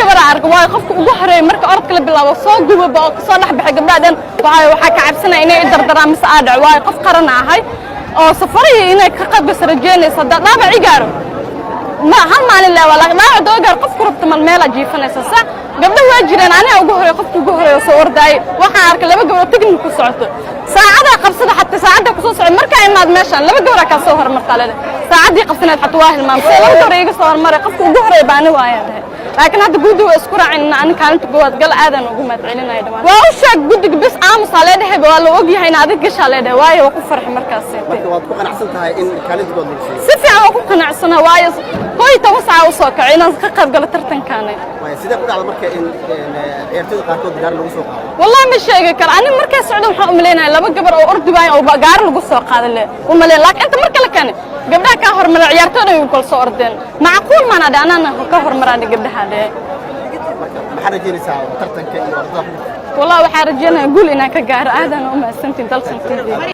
gabar arag way qofka ugu horeeyay marka orodka la bilaabo soo gubaba oo soo dhaxbaxay gabdhadan waxa ka cabsanay inay dardaraan mise aad way qof qaran ahay oo safaray inay ka qayb gasrajeynaysa dhaabac igaaro ما هم مالي لا ولا ما دوغر قف كربت مال ميل جيفنaysa sa gabdho waa jireen aniga ugu horeey qofka ugu horeey soo orday waxa arka laba gabdho tigni ku socoto saacada qabsada hatta saacada ku soo socod marka imaad meeshan laba gabdho ka soo hormarta leedahay saacadii qabsanayd hatta waa hilmaamay laba gabdho iga soo hormaray qofka ugu horeey baan waayay laakiin hadda gudu waa isku raacin aan kaalinta go'ad gal aadan ugu madcilinay dhawaan waa u sheeg gudiga bis aamus leedahay waa la og yahay in adig gashaa leedahay waayo ku farx markaas waad ku qanacsan tahay in kaalinta go'ad lagu siiyo si fiican ku qanacsana waayo كوي توسع وسوق عينا كقب قال ترتن كاني سيدك كل على مركز إن عيرتي قاركود جار لو سوق والله مش شيء كر أنا مركز سعودي وحق ملينا لما قبر أو أرد باي أو جار لو سوق هذا اللي وملين لك أنت مركز لك أنا قبلها كهر من عيرتنا يقول صوردين معقول ما نادى أنا كهر مرادي قبل هذا محرجين ساعة ترتن كي والله وحرجينا يقول إنك جار هذا أنا ما سنتين دل سنتين